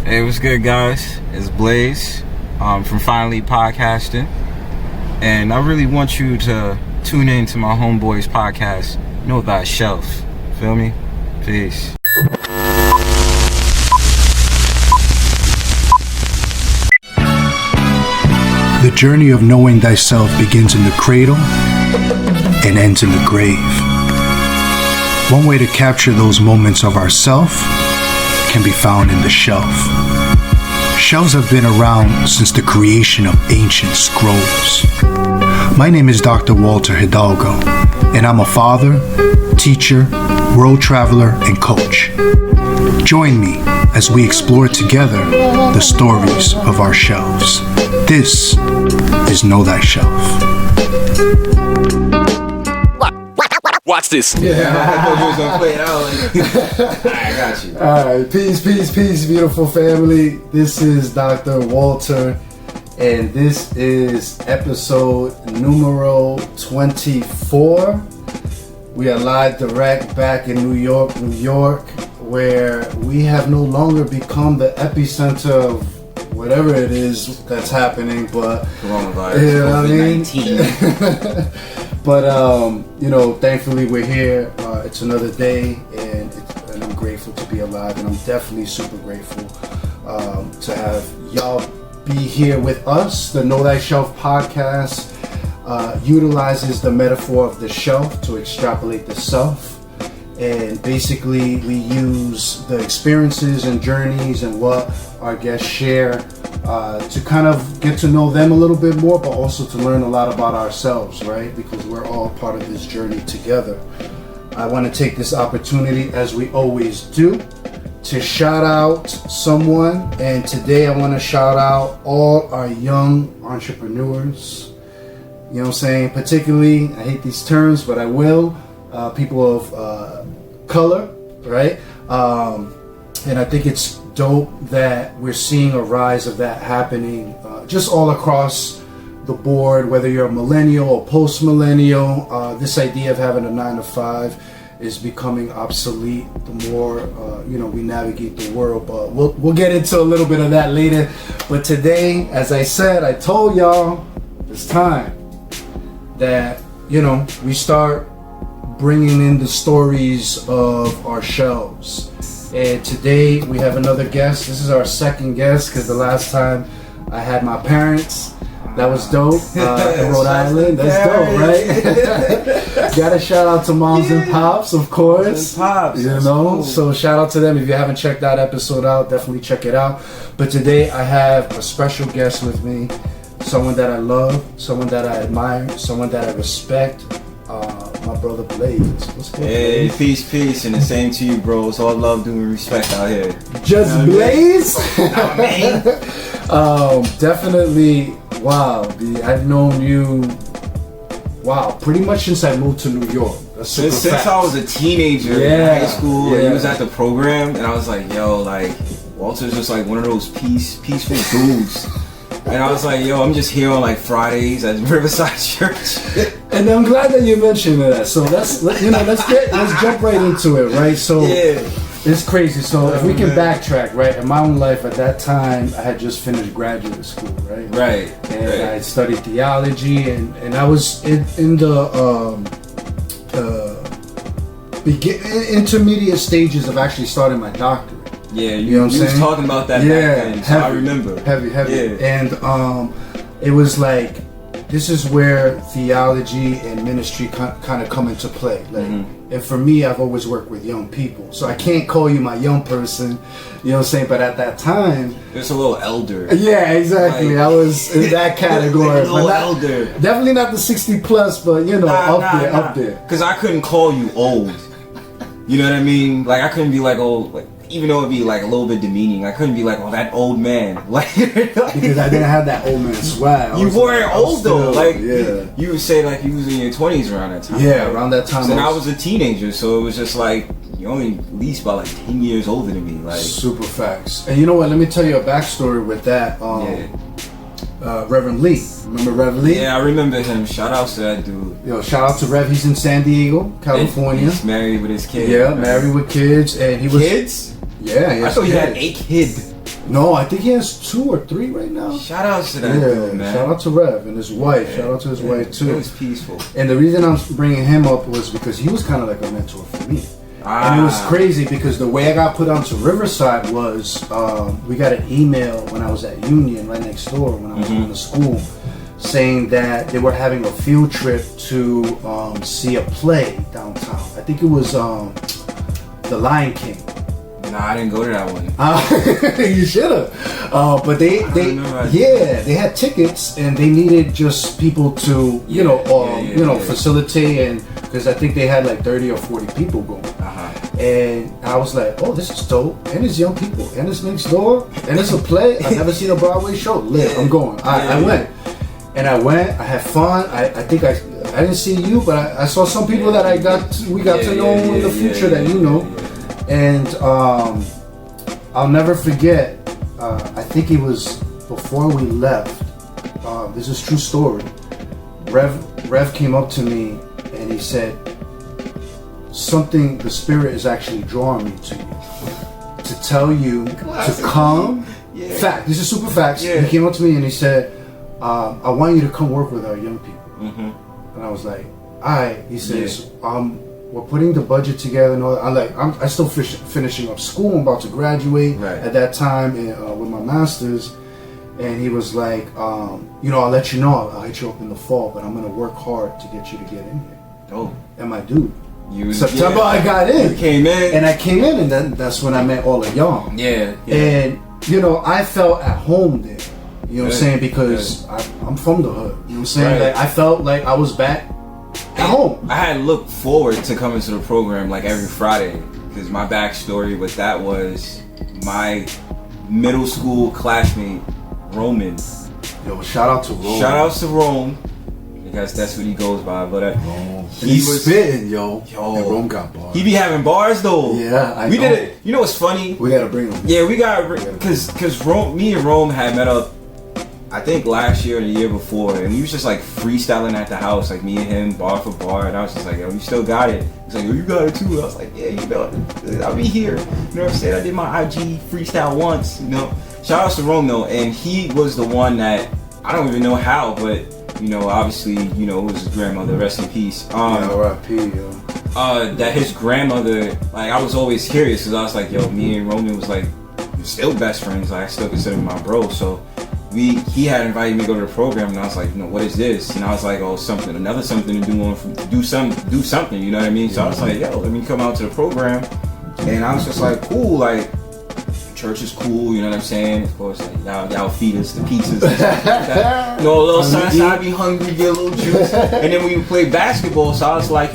Hey, what's good, guys? It's Blayze from Finally Podcasting, and I really want you to tune in to my homeboy's podcast, Know Thyself. Feel me? Peace. The journey of knowing thyself begins in the cradle and ends in the grave. One way to capture those moments of ourself can be found in the shelf. Shelves have been around since the creation of ancient scrolls. My name is Dr. Walter Hidalgo, and I'm a father, teacher, world traveler, and coach. Join me as we explore together the stories of our shelves. This is Know Thyself. Watch this. Yeah, I thought you was gonna play it out. I got you. Alright, peace, beautiful family. This is Dr. Walter, and this is episode numero 24. We are live direct back in New York, where we have no longer become the epicenter of whatever it is that's happening, but Coronavirus, you know COVID-19. what I mean? But thankfully we're here. It's another day, and I'm grateful to be alive, and I'm definitely super grateful to have y'all be here with us. The Know Thyself podcast utilizes the metaphor of the shelf to extrapolate the self. And basically, we use the experiences and journeys and what our guests share to kind of get to know them a little bit more, but also to learn a lot about ourselves, right? Because we're all part of this journey together. I want to take this opportunity, as we always do, to shout out someone. And today I want to shout out all our young entrepreneurs. You know what I'm saying? Particularly, I hate these terms, but I will. People of color, right? And I think it's dope that we're seeing a rise of that happening just all across the board, whether you're a millennial or post-millennial. This idea of having a 9-to-5 is becoming obsolete the more we navigate the world, but we'll get into a little bit of that later. But today, as I said, I told y'all it's time that we start bringing in the stories of our shelves. And today we have another guest. This is our second guest, because the last time I had my parents. That was dope in Rhode Island. That's dope, right? Gotta shout out to moms and pops, of course. Pops, cool. So shout out to them. If you haven't checked that episode out, definitely check it out. But today I have a special guest with me. Someone that I love, someone that I admire, someone that I respect. My brother Blayze. What's good? Hey, peace, and the same to you, bro. It's all love, doing respect out here. Just Blayze? Man. Definitely. Wow, I've known you. Wow, pretty much since I moved to New York. Since I was a teenager in high school, and he was at the program, and I was like, yo, like Walter's just like one of those peaceful dudes. And I was like, yo, I'm just here on like Fridays at Riverside Church. And I'm glad that you mentioned that. So let's jump right into it, right? So it's crazy. So if we can backtrack, right? In my own life at that time, I had just finished graduate school, right? Right. And I had studied theology, and I was in the intermediate stages of actually starting my doctorate. Yeah, you was talking about that back then, so I remember. Heavy. Yeah. And it was like, this is where theology and ministry kind of come into play. Like, and for me, I've always worked with young people, so I can't call you my young person, you know what I'm saying? But at that time, just a little elder. Yeah, exactly. I was in that category. A little elder. Definitely not the 60 plus, but up there. Because I couldn't call you old. You know what I mean? Like, I couldn't be like old, like, even though it'd be like a little bit demeaning, I couldn't be like, oh, that old man. Like, because I didn't have that old man swag. You weren't old though. Like, yeah. You would say like you was in your 20s around that time. Yeah, right? around that time. So I was a teenager, so it was just like, you're only at least about like 10 years older than me. Like, super facts. And you know what? Let me tell you a backstory with that. Reverend Lee. Remember Reverend Lee? Yeah, I remember him. Shout out to that dude. Yo, shout out to Rev. He's in San Diego, California. He's married with his kids. Yeah, right? Married with kids, and he was kids. Yeah, I thought he had 8 kids. No, I think he has 2 or 3 right now. Shout out to that dude, man. Shout out to Rev and his wife. Shout out to his wife too. It was peaceful. And the reason I'm bringing him up was because he was kind of like a mentor for me. And it was crazy because the way I got put onto Riverside was we got an email when I was at Union right next door when I was going to school saying that they were having a field trip to see a play downtown. I think it was The Lion King. Nah, I didn't go to that one. You should have. But they had tickets and they needed just people to facilitate, and because I think they had like 30 or 40 people going. And I was like, oh, this is dope. And it's young people. And it's next door. And it's a play. I've never seen a Broadway show. Lit. I'm going. I went. And I went. I had fun. I think I didn't see you, but I saw some people that we got to know in the future that you know. And I'll never forget. I think it was before we left. This is a true story. Rev came up to me and he said, something, the spirit is actually drawing me to you to tell you to come. Fact, this is super facts. He came up to me and he said, I want you to come work with our young people. And I was like, alright. He says, we're putting the budget together and all that. I'm still finishing up school. I'm about to graduate at that time with my master's. And he was like, I'll let you know. I'll hit you up in the fall, but I'm gonna work hard to get you to get in here. Oh, and my dude. September I got in. You came in. And I came in, and then that's when I met all of y'all. Yeah. And, I felt at home there. You know what I'm saying? Because I'm from the hood. You know what I'm saying? Like, I felt like I was back at home. I had looked forward to coming to the program like every Friday. Because my backstory with that was my middle school classmate, Roman. Yo, shout out to Rome. Shout out to Rome. Because that's what he goes by, but he was spitting, yo. And Rome got bars. He be having bars though. Yeah, I know. Did it. You know what's funny? We gotta bring him. Yeah, we got because Rome, me and Rome had met up, I think last year or the year before, and we was just like freestyling at the house, like me and him, bar for bar, and I was just like, yo, you still got it. He's like, yo, you got it too. I was like, yeah, I'll be here. You know what I'm saying? I did my IG freestyle once. Shout out to Rome though, and he was the one that I don't even know how, but. Obviously, it was his grandmother, rest in peace. R.I.P. Yo. That his grandmother, like, I was always curious because I was like, yo, me and Roman was like, still best friends. Like, I still consider him my bro. So he had invited me to go to the program, and I was like, what is this? And I was like, oh, another something to do something. You know what I mean? So I was like, yo, let me come out to the program, and I was just like, cool, like. Church is cool, you know what I'm saying? Of course, like y'all feed us the pizzas. A little sunshine, I be hungry, get a little juice. And then we play basketball, so I was like,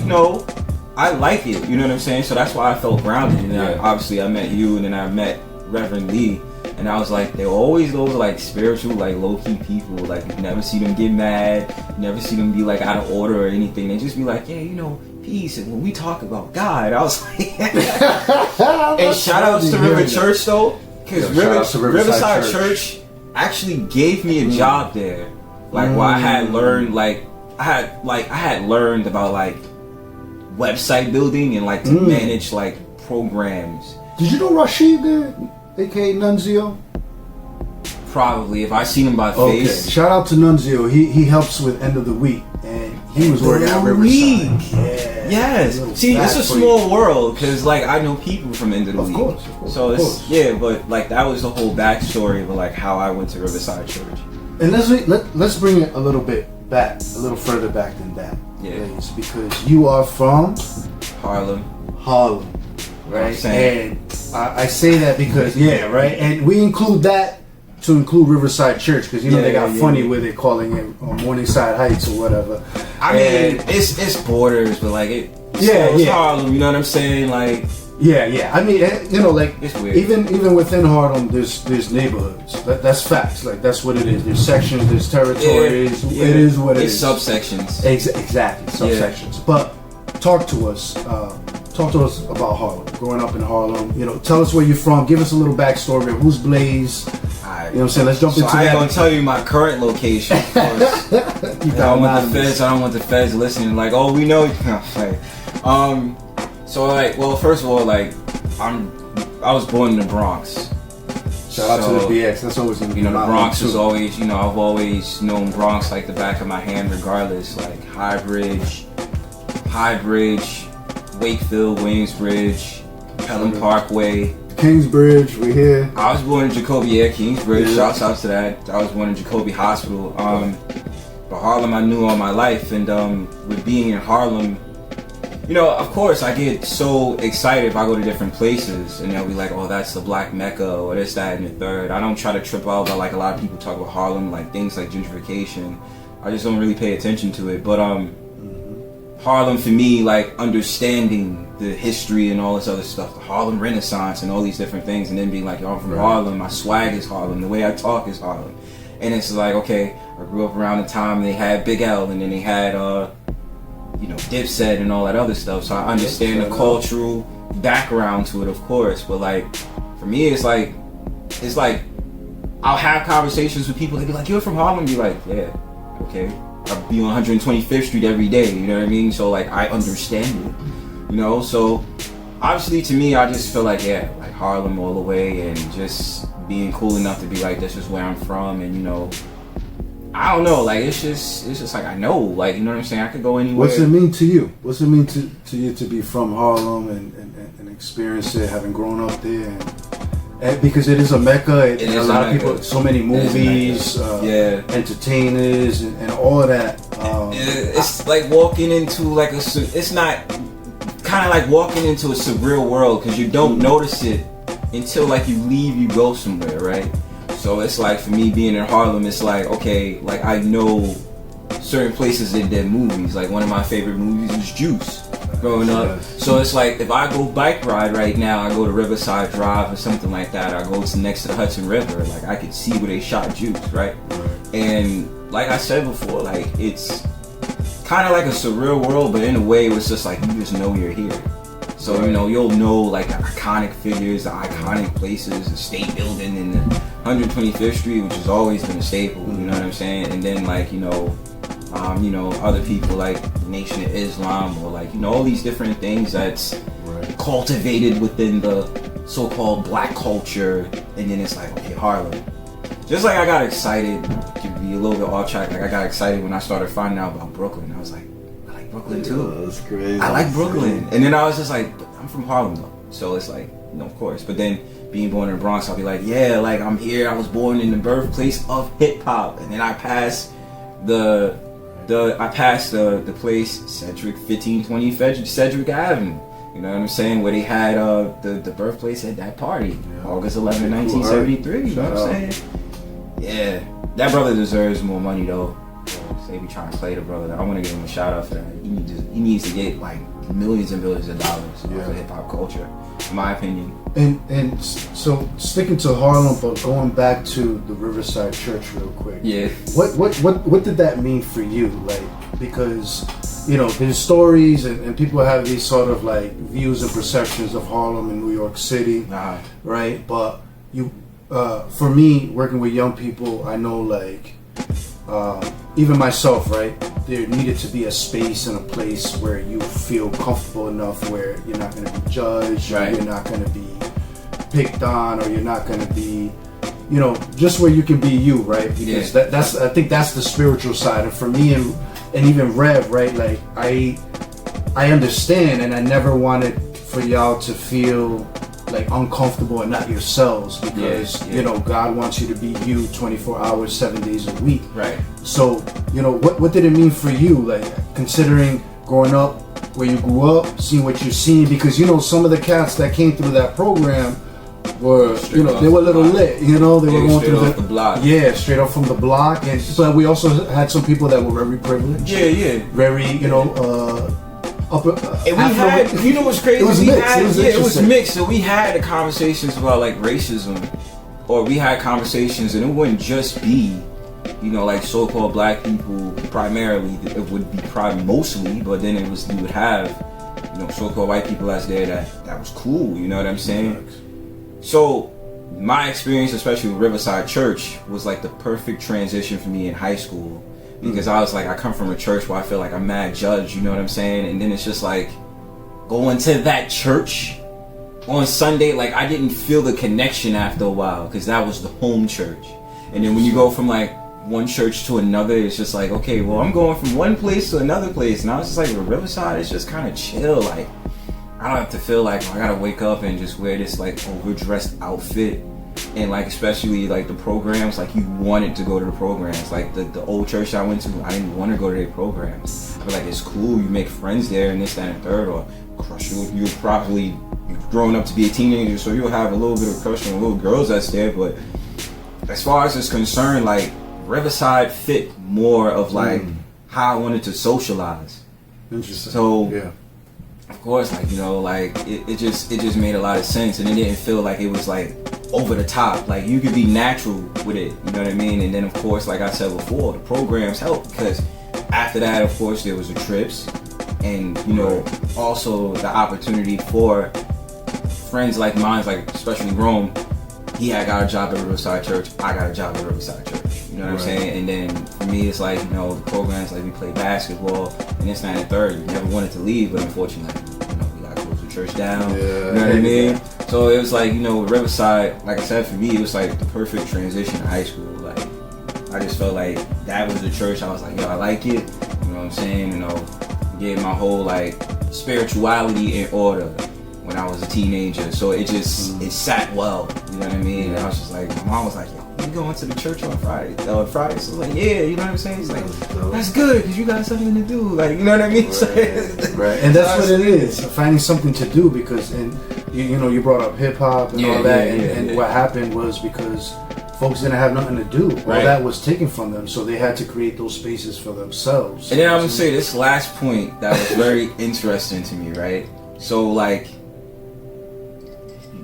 I like it, you know what I'm saying? So that's why I felt grounded. And then obviously I met you, and then I met Reverend Lee, and I was like, they're always those like spiritual, like low-key people. Like you never see them get mad, you never see them be like out of order or anything. They just be like, yeah, peace, and when we talk about God, I was like, and shout outs to River Church though, because Riverside Church actually gave me a job there, like while I had learned, I had learned about like website building and like to manage like programs. Did you know Rashid there, aka Nunzio? Probably, if I seen him by face. Shout out to Nunzio. He helps with end of the week, and he was working at Riverside. Yes. See, it's a small world because like I know people from end of the week. Of course. So it's but like that was the whole backstory of like how I went to Riverside Church. And let's bring it a little bit back, a little further back than that. Yeah. Please, because you are from Harlem, right? And I say that because right, and we include that. To include Riverside Church, because they got funny with it, calling it Morningside Heights or whatever. I mean, it's borders, but like it's Harlem. You know what I'm saying? Like I mean, like it's weird. Even within Harlem, there's neighborhoods. That's facts. Like that's what it is. There's sections. There's territories. It is what it is. It's subsections. Exactly, subsections. But talk to us. Talk to us about Harlem. Growing up in Harlem, tell us where you're from. Give us a little backstory. Who's Blayze? You know what I'm saying? Let's jump into that. I ain't gonna tell you my current location. I don't want the feds listening. Like, oh, we know. So like, well, first of all, like, I'm I was born in the Bronx. Shout out to the BX. That's always gonna be the Bronx is always, I've always known Bronx like the back of my hand, regardless. Like High Bridge, Wakefield, Williamsbridge, Pelham Parkway, Kingsbridge. We here. I was born in Jacoby, Kingsbridge. Yeah. Shouts out to that. I was born in Jacoby Hospital. But Harlem, I knew all my life, and with being in Harlem, of course, I get so excited if I go to different places, and they'll be like, "Oh, that's the Black Mecca," or this, that, and the third. I don't try to trip out about like a lot of people talk about Harlem, like things like gentrification. I just don't really pay attention to it. But Harlem for me, like understanding the history and all this other stuff, the Harlem Renaissance and all these different things, and then being like, "Yo, I'm from Harlem. My swag is Harlem. The way I talk is Harlem." And it's like, okay, I grew up around the time they had Big L, and then they had Dipset and all that other stuff, so I understand the cultural background to it, of course. But like, for me, it's like I'll have conversations with people. They be like, "You're from Harlem?" Be like, "Yeah, okay." I'll be on 125th Street every day. You know what I mean? So like, I understand it. So obviously, to me, I just feel like like Harlem all the way, and just being cool enough to be like, this is where I'm from, and I don't know, like it's just like I know, like, you know what I'm saying? I could go anywhere. What's it mean to you? What's it mean to you to be from Harlem and experience it, having grown up there? And because it is a mecca, it is a lot of people, so many movies, entertainers, and all of that. It's like walking into it's not kind of like walking into a surreal world, because you don't notice it until like you leave, you go somewhere, right? So it's like, for me being in Harlem, it's like, okay, like I know certain places in their movies. Like one of my favorite movies was Juice growing up. So it's like, if I go bike ride right now, I go to Riverside Drive or something like that, I go to next to the Hudson River, like I could see where they shot Juice, right? And like I said before, like it's kind of like a surreal world, but in a way it's just like, you just know you're here. So, you'll know like the iconic figures, the iconic places, the state building in the 125th Street, which has always been a staple, you know what I'm saying? And then like, other people like the Nation of Islam, or like, all these different things that's cultivated within the so-called black culture. And then it's like, okay, Harlem. Just like I got excited, to be a little bit off track, like I got excited when I started finding out about Brooklyn. I was like, Brooklyn too. That's crazy. I like Brooklyn. And then I was just like, but I'm from Harlem though. So it's like, of course. But then being born in the Bronx, I'll be like, yeah, like I'm here. I was born in the birthplace of hip hop. And then I passed the place, Cedric 1520 Cedric Avenue. You know what I'm saying? Where they had the birthplace at that party, August 11, 1973. You know what I'm saying? Yeah, that brother deserves more money though. They be trying to play the brother. I want to give him a shout out for that. He needs to get like millions and billions of dollars for hip hop culture, in my opinion. And so sticking to Harlem, but going back to the Riverside Church real quick. Yeah. What did that mean for you? Like, because there's stories and people have these sort of like views and perceptions of Harlem and New York City, right? But for me, working with young people, I know like. Even myself, right? There needed to be a space and a place where you feel comfortable enough where you're not going to be judged, or you're not going to be picked on, or you're not going to be, just where you can be you, right? Because I think that's the spiritual side. And for me and even Rev, right? Like I understand, and I never wanted for y'all to feel like uncomfortable and not yourselves, because God wants you to be you 24 hours 7 days a week, right? So what did it mean for you, like considering growing up where you grew up, seeing what you've seen? Because some of the cats that came through that program were they were a little lit, they were going through the block, straight up from the block. And but we also had some people that were very privileged, very and we had, what's crazy? It was mixed. It was mixed. So we had conversations about like racism, or we had conversations, and it wouldn't just be, like so-called black people primarily. It would be mostly, but then you would have, so-called white people that's there that was cool. You know what I'm saying? So my experience, especially with Riverside Church, was like the perfect transition for me in high school. Because I was like, I come from a church where I feel like I'm mad judged, you know what I'm saying? And then it's just like, going to that church on Sunday, like I didn't feel the connection after a while because that was the home church. And then when you go from like one church to another, it's just like, okay, well, I'm going from one place to another place, and I was just like, with Riverside, it's just kind of chill. Like I don't have to feel like I gotta wake up and just wear this like overdressed outfit. And like especially like the programs, like you wanted to go to the programs. Like the old church I went to, I didn't want to go to their programs. I was like, it's cool, you make friends there and this, that, and third, or crush you're probably growing up to be a teenager, so you'll have a little bit of crush on little girls that's there. But as far as it's concerned, like Riverside fit more of like how I wanted to socialize. Interesting. So yeah. Of course, like, you know, like it just made a lot of sense, and it didn't feel like it was like over the top. Like you could be natural with it, you know what I mean? And then of course, like I said before, the programs helped because after that, of course, there was the trips, and you know, also the opportunity for friends like mine, like especially Rome. He had got a job at Riverside Church. I got a job at Riverside Church. You know what I'm saying? And then for me, it's like, you know, the programs, like we play basketball and this, that, and third. You never wanted to leave, but unfortunately, you know, we got to close the church down. Yeah, you know what I mean? So it was like, you know, Riverside, like I said, for me, it was like the perfect transition to high school. Like, I just felt like that was the church. I was like, yo, I like it. You know what I'm saying? You know, getting my whole like spirituality in order when I was a teenager. So it just, it sat well. You know what I mean? And I was just like, my mom was like, yo, you going to the church on Friday? So I was like, yeah, you know what I'm saying? It's like, that's good because you got something to do. Like, you know what I mean? Right. And that's what it is, finding something to do, because, and you know, you brought up hip hop and all that, and what happened was because folks didn't have nothing to do. All that was taken from them, so they had to create those spaces for themselves. And then I'm gonna say this last point that was very interesting to me, right? So like,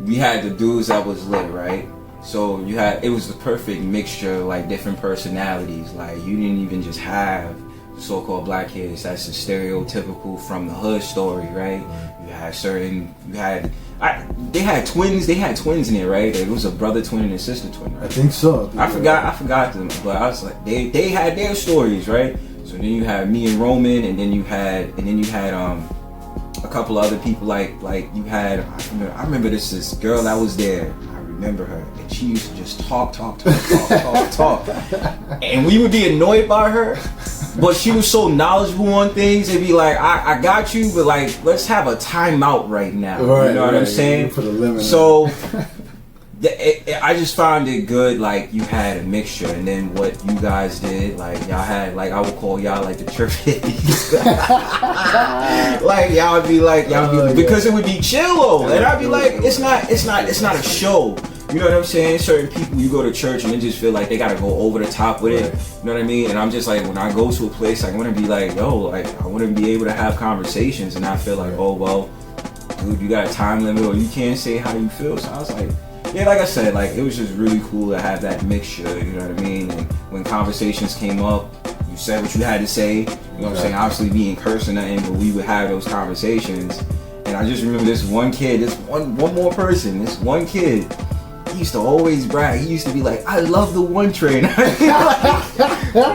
we had the dudes that was lit, right? So you had, it was the perfect mixture of like different personalities. Like you didn't even just have the so-called black kids. That's the stereotypical from the hood story, right? You had certain, they had twins in there, right? It was a brother twin and a sister twin, right? I think so. I forgot them, but I was like, they had their stories, right? So then you had me and Roman, and then you had a couple of other people, like you had, I remember this girl that was there. I remember her, and she used to just talk. And we would be annoyed by her, but she was so knowledgeable on things. It'd be like, I got you, but like, let's have a timeout right now. You know what I'm saying? For the limit. So I just found it good, like you had a mixture, and then what you guys did, like y'all had, like I would call y'all like the church hippies. Like y'all would be like, because it would be chill though, and I'd be like, it's not a show. You know what I'm saying? Certain people, you go to church and they just feel like they gotta go over the top with it. You know what I mean? And I'm just like, when I go to a place, I want to be like, yo, like I want to be able to have conversations and not feel like, oh well, dude, you got a time limit or you can't say how you feel. So I was like, yeah, like I said, like it was just really cool to have that mixture. You know what I mean? And when conversations came up, you said what you had to say. You know what I'm saying? Obviously, we ain't cursing nothing, but we would have those conversations. And I just remember this one kid, this one kid. He used to always brag. He used to be like, I love the one train. Like,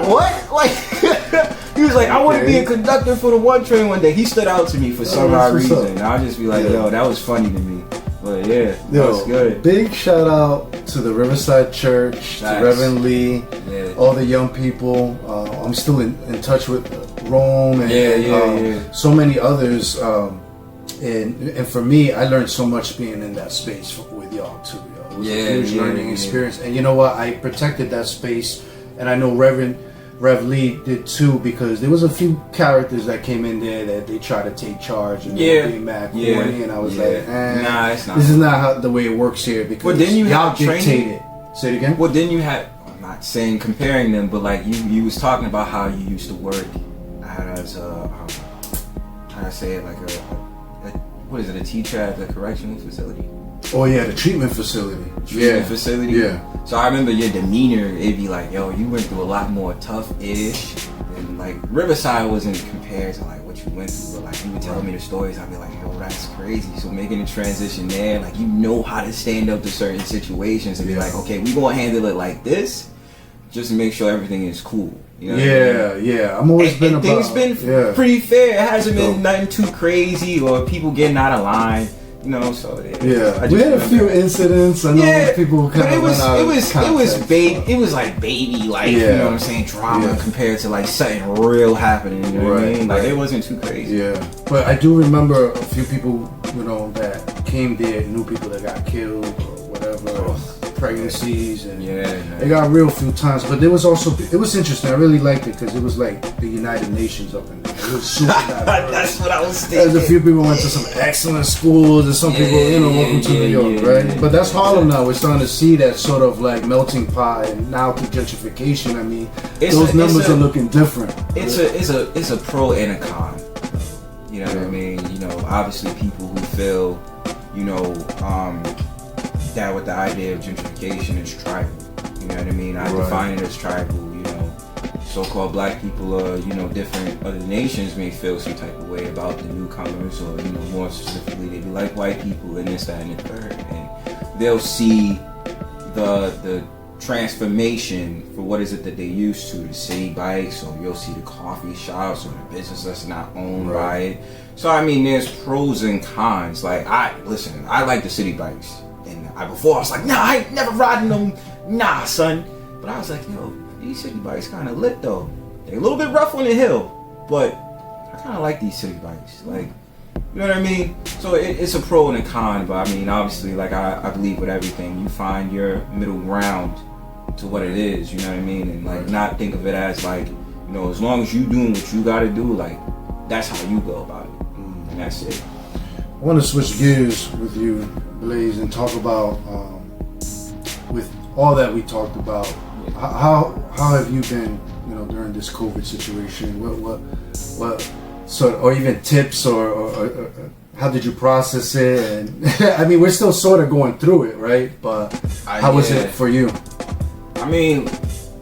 what? Like, he was like, I want to be a conductor for the one train one day. He stood out to me for some odd reason. And I'll just be like, yo, that was funny to me. But yeah, that was good. Big shout out to the Riverside Church, to Reverend Lee, all the young people. I'm still in touch with Rome and so many others. And for me, I learned so much being in that space with y'all too. It was a huge learning experience. And you know what? I protected that space, and I know Rev Lee did too, because there was a few characters that came in there that they tried to take charge and they were being mad corny, and I was like, nah, it's not. This is not how the way it works here, because y'all dictated. Say it again. Well, then you had, I'm not saying comparing them, but like you was talking about how you used to work as a, how do I say it, like what is it, a teacher at the correctional facility? Oh yeah, the treatment facility. Facility. Yeah. So I remember your demeanor, it'd be like, yo, you went through a lot more tough-ish, and like Riverside wasn't compared to like what you went through, but like you would tell me the stories, I'd be like, yo, that's crazy. So making the transition there, like you know how to stand up to certain situations and be like, okay, we gonna handle it like this, just to make sure everything is cool. You know what I mean? I'm always been about. Things been pretty fair. It hasn't been nothing too crazy or people getting out of line. You know, so yeah. We had a few incidents. I know people kind of went out of context. It was like baby life. You know what I'm saying? Drama compared to like something real happening. You know what I mean? Like it wasn't too crazy. Yeah, but I do remember a few people, you know, that came there, knew people that got killed or whatever, pregnancies, and it got real a few times. But there was also, it was interesting. I really liked it because it was like the United Nations up in there. It was super diverse. That's what I was thinking. There's a few people went to some excellent schools, and some people, you know, welcome to New York, right? But that's Harlem now. We're starting to see that sort of like melting pot, and now through gentrification, I mean, those numbers are looking different. It's a pro and a con. You know what I mean? You know, obviously people who feel, you know, that with the idea of gentrification is tribal. You know what I mean? I define it as tribal. You know, so-called black people, you know, different other nations may feel some type of way about the newcomers, or you know, more specifically, they be like white people and this, that, and the third, and they'll see the transformation for what is it that they used to, the city bikes, or you'll see the coffee shops or the business that's not owned by it. So I mean, there's pros and cons. Like I like the city bikes, and before I was like, nah, I ain't never riding them, nah, son. But I was like, yo, these city bikes kind of lit though. They're a little bit rough on the hill, but I kind of like these city bikes. Like, you know what I mean? So it's a pro and a con, but I mean, obviously, like I believe with everything, you find your middle ground to what it is, you know what I mean? And like not think of it as like, you know, as long as you doing what you gotta do, like that's how you go about it. And that's it. I want to switch gears with you, Blayze, and talk about with all that we talked about. How have you been, you know, during this COVID situation? What sort of, or even tips, or how did you process it? And I mean, we're still sort of going through it, right? But how was it for you? I mean,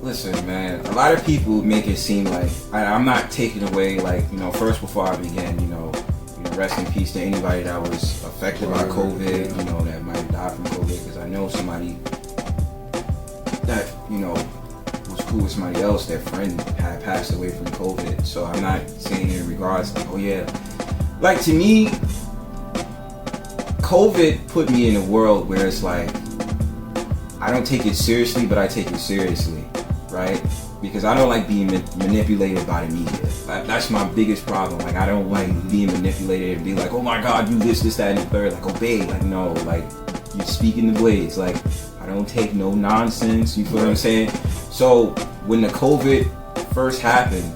listen, man. A lot of people make it seem like I'm not taking away, like, you know. First, before I begin, you know, rest in peace to anybody that was affected by COVID. You know, that might have died from COVID, because I know somebody that, you know, was cool with somebody else, their friend had passed away from COVID. So I'm not saying in regards like, oh yeah, like to me, COVID put me in a world where it's like, I don't take it seriously, but I take it seriously, right? Because I don't like being manipulated by the media. That's my biggest problem. Like, I don't like being manipulated and be like, oh my God, you this, that, and the third. Like, obey. Like, no, like, you're speaking the Blayze. Like, I don't take no nonsense. You feel what I'm saying? So when the COVID first happened,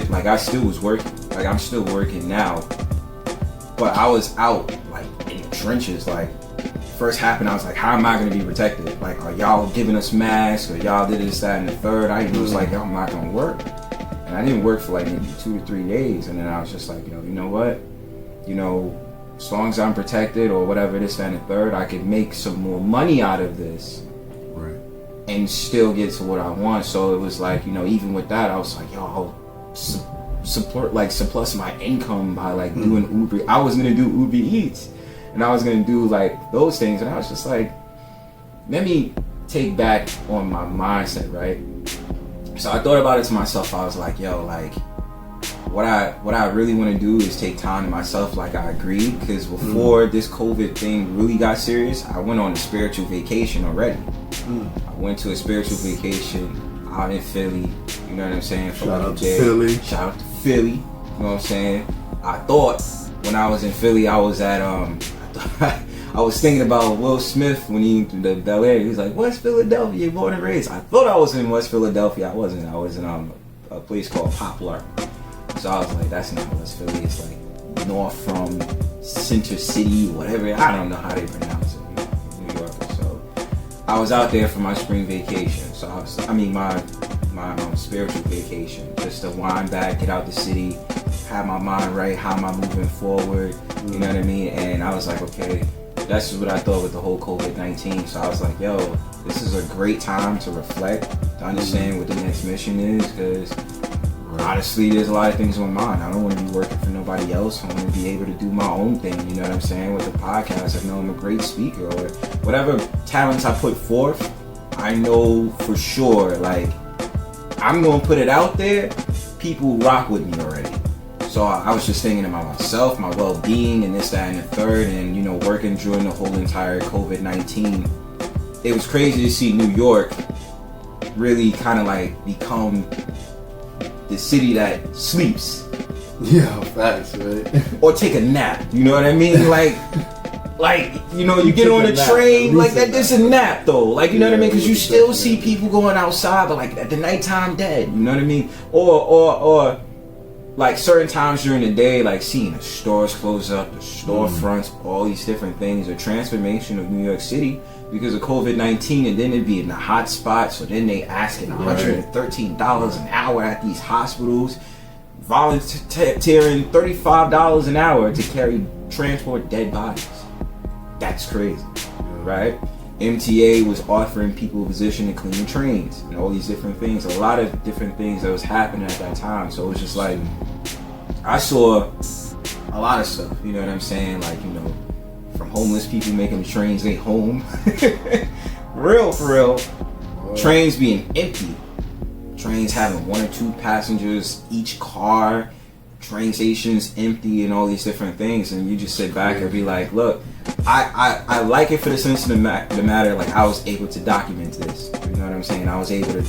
like, I still was working. Like, I'm still working now. But I was out, like, in the trenches. Like, first happened, I was like, how am I going to be protected? Like, are y'all giving us masks? Or y'all did this, that, and the third? I was like, I'm not going to work. And I didn't work for like maybe 2 to 3 days. And then I was just like, you know what? You know, as long as I'm protected or whatever, this, that, and the third, I could make some more money out of this. Right. And still get to what I want. So it was like, you know, even with that, I was like, yo, I'll surplus my income by like doing Uber. I was going to do Uber Eats. And I was going to do like those things. And I was just like, let me take back on my mindset, right? So I thought about it to myself. I was like, yo, like, what I really want to do is take time to myself, like I agreed. Because before this COVID thing really got serious, I went on a spiritual vacation already. I went to a spiritual vacation out in Philly. You know what I'm saying? For Shout like out to Philly. Shout out to Philly. You know what I'm saying? I thought when I was in Philly, I was at I was thinking about Will Smith when he the Bel Air. He was like, West Philadelphia, born and raised. I thought I was in West Philadelphia. I wasn't. I was in a place called Poplar. So I was like, that's not West Philly. It's like north from Center City, whatever. I don't know how they pronounce it. New York. So I was out there for my spring vacation. So my spiritual vacation, just to wind back, get out the city, have my mind right. How am I moving forward? You know what I mean? And I was like, okay. That's just what I thought with the whole COVID-19. So I was like, yo, this is a great time to reflect, to understand what the next mission is, because honestly, there's a lot of things on my mind. I don't want to be working for nobody else. I want to be able to do my own thing, you know what I'm saying? With the podcast, I know I'm a great speaker, or whatever talents I put forth, I know for sure, like, I'm going to put it out there, people rock with me already. So I was just thinking about myself, my well-being, and this, that, and the third, and, you know, working during the whole entire COVID-19. It was crazy to see New York really kind of like become the city that sleeps. Yeah, facts, right? Or take a nap, you know what I mean? Like, you know, you get on a train, like that's a nap though. Like, you know what I mean? Because you still see people going outside, but like at the nighttime dead, you know what I mean? Or like certain times during the day, like seeing the stores close up, the storefronts, all these different things, a transformation of New York City because of COVID-19, and then it'd be in the hot spot, so then they asking $113 an hour at these hospitals, volunteering $35 an hour to transport dead bodies. That's crazy, right? MTA was offering people a position to clean trains and all these different things, a lot of different things that was happening at that time. So it was just like, I saw a lot of stuff, you know what I'm saying? Like, you know, from homeless people making the trains they home. For real. Trains being empty. Trains having 1 or 2 passengers each car. Train stations empty and all these different things. And you just sit back and be like, look, I like it for the sense of the matter. Like, I was able to document this. You know what I'm saying? I was able to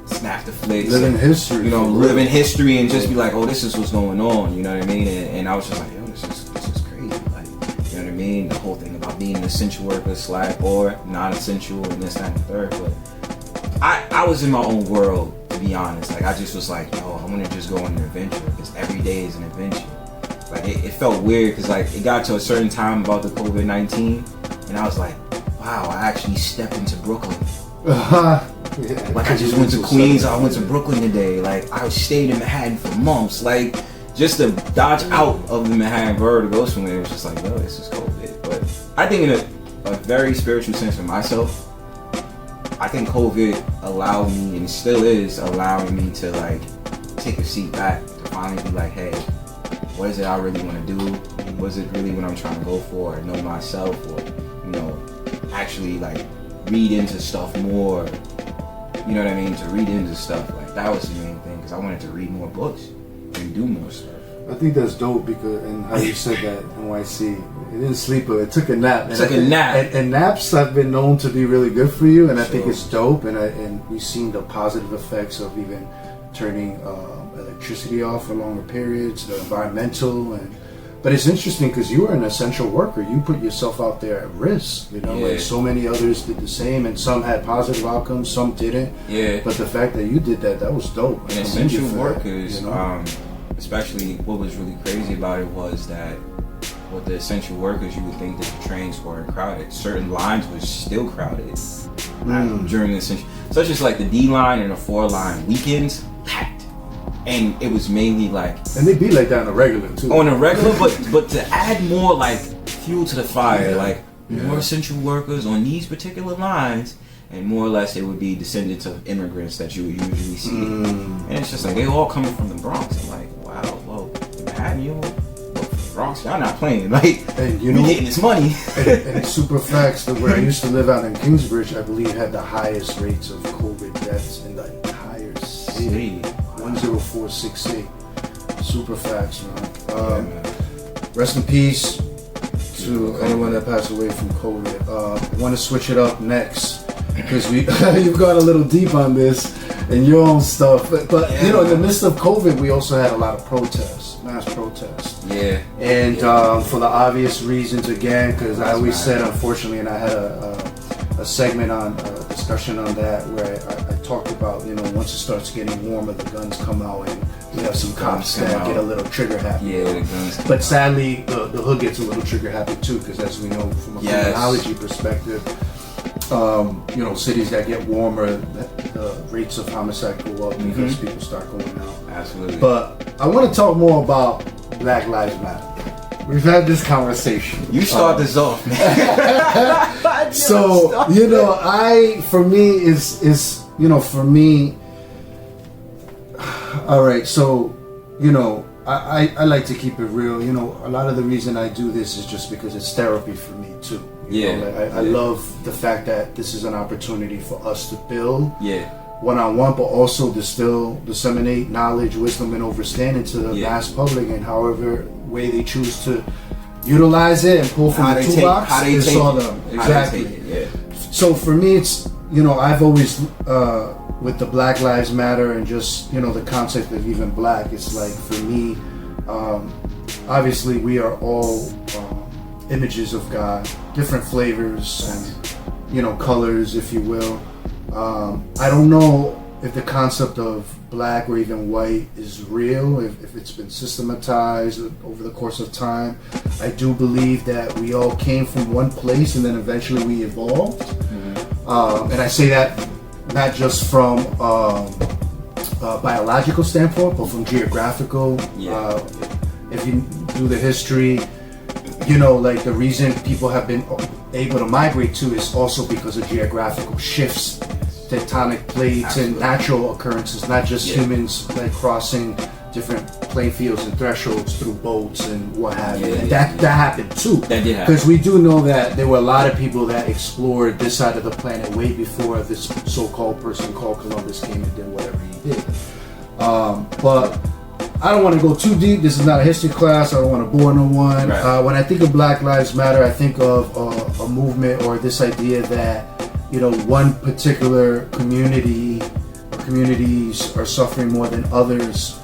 snap the flicks. Live in history. You know, live in history and just be like, oh, this is what's going on. You know what I mean? And I was just like, yo, this is crazy. Like, you know what I mean? The whole thing about being an essential worker / or non-essential and this, that, and the third. But I was in my own world, to be honest. Like, I just was like, yo, I want to just go on an adventure because every day is an adventure. Like, it felt weird because, like, it got to a certain time about the COVID-19 and I was like, wow, I actually stepped into Brooklyn. Like, I just went to Queens, I went to Brooklyn today. Like, I stayed in Manhattan for months. Like, just to dodge out of the Manhattan borough to go somewhere, it was just like, yo, this is COVID. But I think in a very spiritual sense for myself, I think COVID allowed me, and still is allowing me to, like, take a seat back to finally be like, hey, what is it I really want to do? What is it really what I'm trying to go for? Or know myself, or, you know, actually, like, read into stuff more. You know what I mean? To read into stuff. Like, that was the main thing, because I wanted to read more books and do more stuff. I think that's dope because, and how you said that, NYC, it didn't sleep, but it took a nap. And naps have been known to be really good for you, and I think it's dope. And we've seen the positive effects of even turning electricity off for longer periods, the environmental, but it's interesting because you are an essential worker. You put yourself out there at risk, you know, like so many others did the same, and some had positive outcomes, some didn't. Yeah. But the fact that you did that was dope. And essential workers, you know? Especially what was really crazy about it was that with the essential workers, you would think that the trains weren't crowded. Certain lines were still crowded during the essential, such as like the D line and the 4 line weekends, packed. And it was mainly like, and they be like that on a regular too. On a regular, but to add more like fuel to the fire, more essential workers on these particular lines, and more or less it would be descendants of immigrants that you would usually see. And it's just like, they all coming from the Bronx. I'm like, wow, well, Manhattan, you the Bronx, y'all not playing. Like, and you know, getting this money. and it's super facts that where I used to live out in Kingsbridge, I believe had the highest rates of COVID deaths in the entire city. 10468. Super facts, man. Rest in peace to anyone that passed away from COVID. I want to switch it up next because you've gone a little deep on this and your own stuff. But you know, in the midst of COVID, we also had a lot of protests, mass protests. Yeah. And for the obvious reasons, again, because I always said, unfortunately, and I had a segment on discussion on that where I talked about, you know, once it starts getting warmer, the guns come out and we have some cops that get a little trigger happy. Yeah, the guns. But sadly, the hood gets a little trigger happy too, because as we know from a criminology perspective, you know, cities that get warmer, the rates of homicide go up because people start going out. Absolutely. But I want to talk more about Black Lives Matter. We've had this conversation. You start this off, man. So, you know, for me, all right, so, you know, I like to keep it real. You know, a lot of the reason I do this is just because it's therapy for me, too. You know, like I love the fact that this is an opportunity for us to build one-on-one, but also disseminate knowledge, wisdom, and understanding to the mass public, and however way they choose to utilize it and pull from the toolbox. How they take it. Exactly. Yeah. So for me, it's, I've always with the Black Lives Matter and just the concept of even black. It's like, for me, obviously we are all images of God, different flavors and colors, if you will. I don't know if the concept of black or even white is real, if it's been systematized over the course of time. I do believe that we all came from one place and then eventually we evolved. Mm-hmm. And I say that not just from a biological standpoint, but from geographical. If you do the history, like the reason people have been able to migrate to is also because of geographical shifts, tectonic plates, and natural occurrences, not just humans like crossing different playing fields and thresholds through boats and what have you. And that happened too. That did happen. Because we do know that there were a lot of people that explored this side of the planet way before this so-called person called Columbus came and did whatever he did. But I don't want to go too deep. This is not a history class. I don't want to bore no one. Right. When I think of Black Lives Matter, I think of a movement or this idea that one particular community or communities are suffering more than others.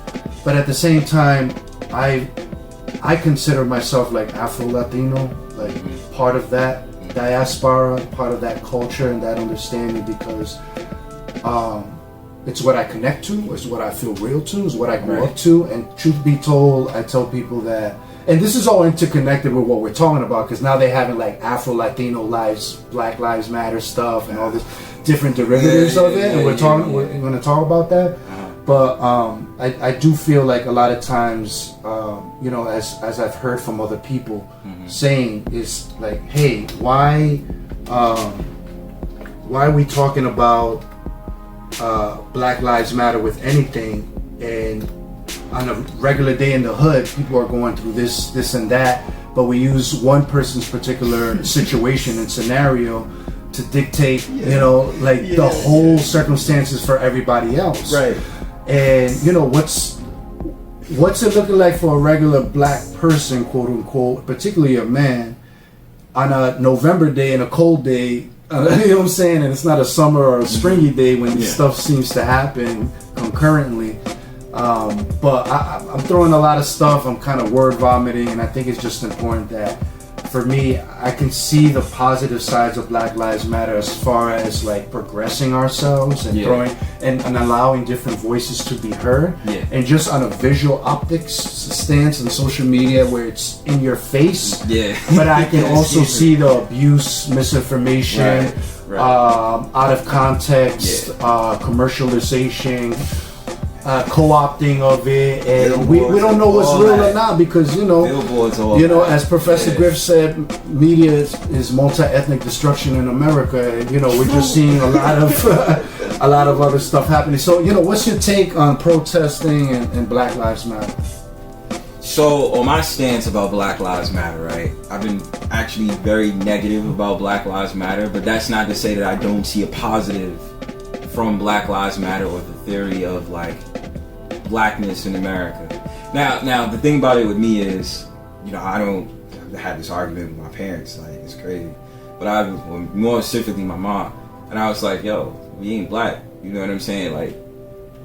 But at the same time, I consider myself like Afro-Latino, like part of that diaspora, part of that culture and that understanding, because it's what I connect to, it's what I feel real to, it's what I grew up to. And truth be told, I tell people that, and this is all interconnected with what we're talking about, because now they're having like Afro-Latino lives, Black Lives Matter stuff, and all this different derivatives of it, and we're going to talk about that. But I do feel like a lot of times, as I've heard from other people saying, is like, hey, why are we talking about Black Lives Matter with anything, and on a regular day in the hood, people are going through this and that, but we use one person's particular situation and scenario to dictate, the whole circumstances for everybody else. Right. And what's it looking like for a regular black person, quote unquote, particularly a man, on a November day and a cold day, you know what I'm saying? And it's not a summer or a springy day when stuff seems to happen concurrently. But I'm throwing a lot of stuff. I'm kind of word vomiting, and I think it's just important that, for me, I can see the positive sides of Black Lives Matter as far as like progressing ourselves and throwing and allowing different voices to be heard. And just on a visual optics stance on social media where it's in your face. But I can also see the abuse, misinformation, out of context, commercialization, co-opting of it, and we don't know what's real or not, because as Professor Griff said, media is multi-ethnic destruction in America, and we're just seeing a lot of other stuff happening. So what's your take on protesting and Black Lives Matter? So on my stance about Black Lives Matter, right, I've been actually very negative about Black Lives Matter, but that's not to say that I don't see a positive from Black Lives Matter or the theory of like blackness in America. Now the thing about it with me is, I had this argument with my parents, like it's crazy, but more specifically my mom, and I was like, yo, we ain't black, you know what I'm saying? Like,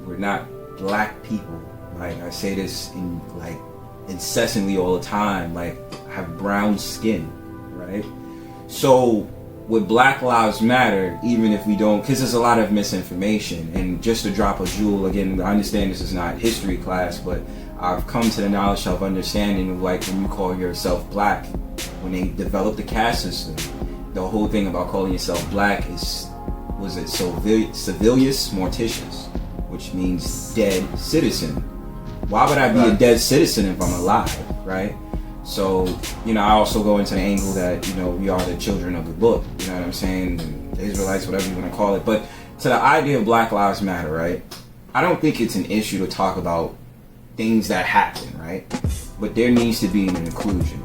we're not black people. Like, I say this incessantly all the time, like, I have brown skin, right? So with Black Lives Matter, even if we don't, because there's a lot of misinformation, and just to drop a jewel, again, I understand this is not history class, but I've come to the knowledge of understanding of, like, when you call yourself black, when they developed the caste system, the whole thing about calling yourself black was it Civilis Morticius, which means dead citizen. Why would I be a dead citizen if I'm alive, right? So, I also go into the angle that, we are the children of the book, you know what I'm saying? The Israelites, whatever you want to call it. But to the idea of Black Lives Matter, right? I don't think it's an issue to talk about things that happen, right? But there needs to be an inclusion.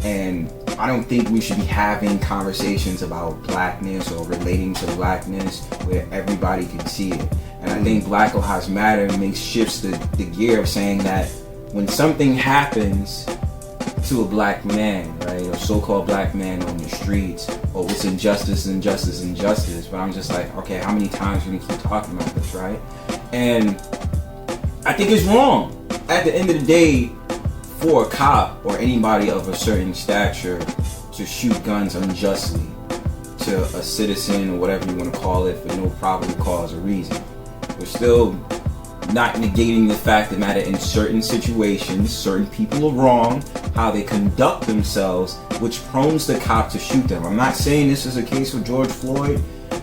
And I don't think we should be having conversations about blackness or relating to blackness where everybody can see it. And I think Black Lives Matter shifts the gear of saying that when something happens to a black man, right, or so-called black man on the streets, or it's injustice. But I'm just like, okay, how many times are we keep talking about this, right? And I think it's wrong. At the end of the day, for a cop or anybody of a certain stature to shoot guns unjustly to a citizen or whatever you want to call it for no probable cause or reason, we're still not negating the fact that in certain situations, certain people are wrong, how they conduct themselves, which prompts the cop to shoot them. I'm not saying this is a case with George Floyd.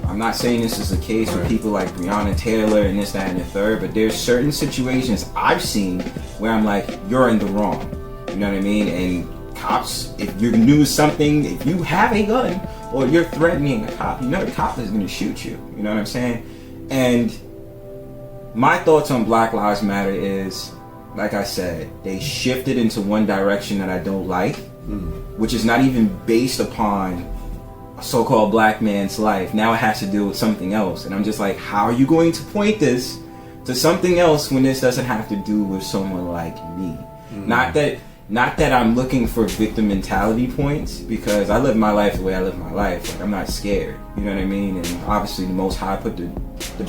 I'm not saying this is a case with people like Breonna Taylor and this, that, and the third, but there's certain situations I've seen where I'm like, you're in the wrong. You know what I mean? And cops, if you do something, if you have a gun or you're threatening a cop, you know the cop is going to shoot you. You know what I'm saying? And my thoughts on Black Lives Matter is, like I said, they shifted into one direction that I don't like, which is not even based upon a so-called black man's life. Now it has to do with something else. And I'm just like, how are you going to point this to something else when this doesn't have to do with someone like me? Not that I'm looking for victim mentality points, because I live my life the way I live my life. Like, I'm not scared. You know what I mean? And obviously the Most High put the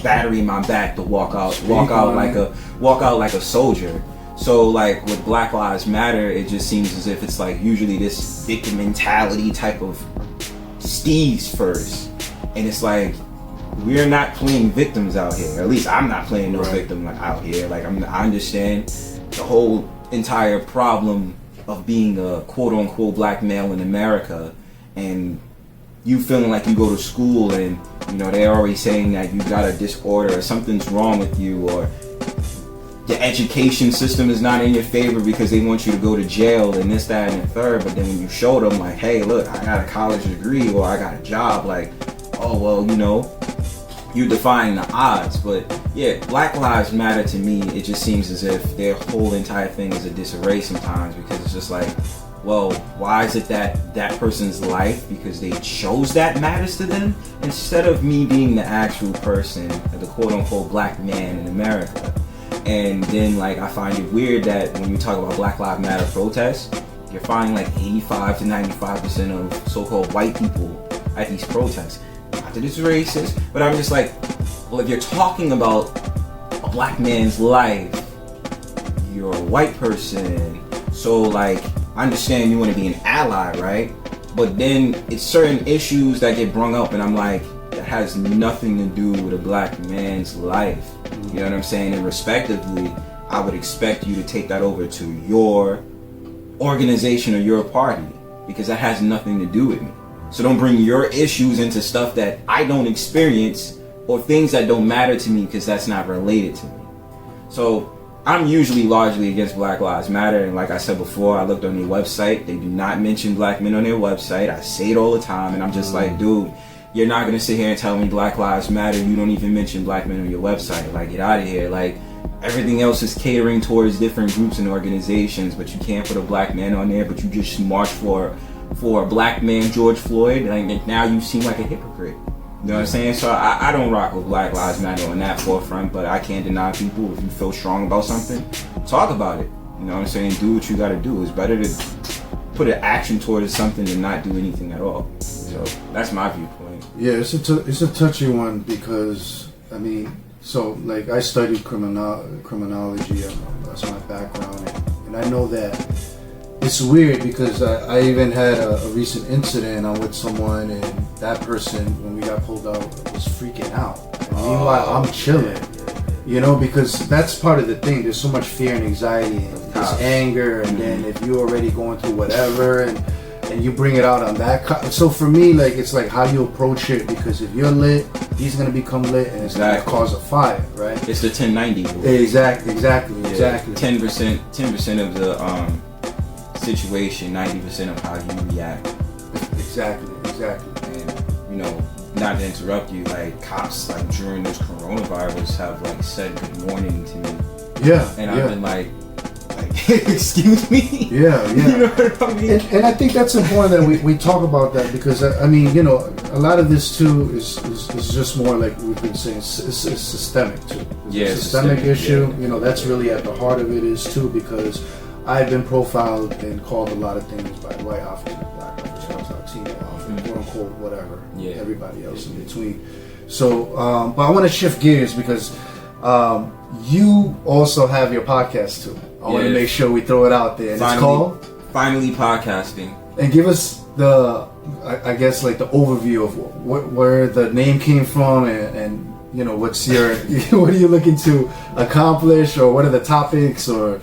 battery in my back to walk out like a soldier. So like with Black Lives Matter, it just seems as if it's like usually this victim mentality type of steez first, and it's like we're not playing victims out here. At least I'm not playing no victim out here. Like I understand the whole entire problem of being a quote unquote black male in America, and you feeling like you go to school and you know they're already saying that you got a disorder or something's wrong with you, or the education system is not in your favor because they want you to go to jail and this, that, and the third. But then when you show them like, hey, look, I got a college degree or I got a job, like, oh, well, you know, you're defying the odds. But yeah, Black Lives Matter to me, it just seems as if their whole entire thing is a disarray sometimes, because it's just like, well, why is it that person's life, because they chose that, matters to them, instead of me being the actual person, the quote unquote black man in America? And then like I find it weird that when you talk about Black Lives Matter protests, you're finding like 85 to 95% of so-called white people at these protests. Not that it's racist, but I'm just like, well, if you're talking about a black man's life, you're a white person, so like I understand you want to be an ally, right? But then it's certain issues that get brung up and I'm like, that has nothing to do with a black man's life. You know what I'm saying? And respectively, I would expect you to take that over to your organization or your party, because that has nothing to do with me. So don't bring your issues into stuff that I don't experience or things that don't matter to me, because that's not related to me. So I'm usually largely against Black Lives Matter, and like I said before, I looked on their website. They do not mention black men on their website. I say it all the time, and I'm just like, dude, you're not gonna sit here and tell me Black Lives Matter. You don't even mention black men on your website. Like, get out of here. Like, everything else is catering towards different groups and organizations, but you can't put a black man on there. But you just march for a black man, George Floyd. And now you seem like a hypocrite. You know what I'm saying? So I don't rock with Black Lives Matter on that forefront, but I can't deny people, if you feel strong about something, talk about it. You know what I'm saying? Do what you gotta do. It's better to put an action towards something than not do anything at all. So that's my viewpoint. Yeah, it's a touchy one, because I mean, so like I studied criminology, that's my background, and I know that it's weird, because I even had a recent incident. I'm with someone, and that person, when we got pulled out, was freaking out. And meanwhile, I'm chilling. You know, because that's part of the thing. There's so much fear and anxiety and this anger, and then if you're already going through whatever, and you bring it out on that. So for me, like, it's like how you approach it, because if you're lit, he's gonna become lit, and it's gonna cause a fire, right? It's the 10-90 rule. Exactly. 10% of the situation, 90% of how you react. Exactly. And you know, not to interrupt you, like cops, like during this coronavirus, have like said good morning to me. Yeah. And I've been like, Excuse me? Yeah. You know what I mean? And I think that's important that we talk about that, because I mean, you know, a lot of this too is just more like we've been saying, it's systemic too. It's a systemic issue. Yeah. You know, that's really at the heart of it is too, because I've been profiled and called a lot of things by white African, black African, Latino African, quote unquote, whatever. Yeah. Everybody else in between. So, but I want to shift gears because you also have your podcast too. I want to make sure we throw it out there. And it's called Finally Podcasting. And give us I guess like the overview of where the name came from, and you know, what's your what are you looking to accomplish, or what are the topics, or.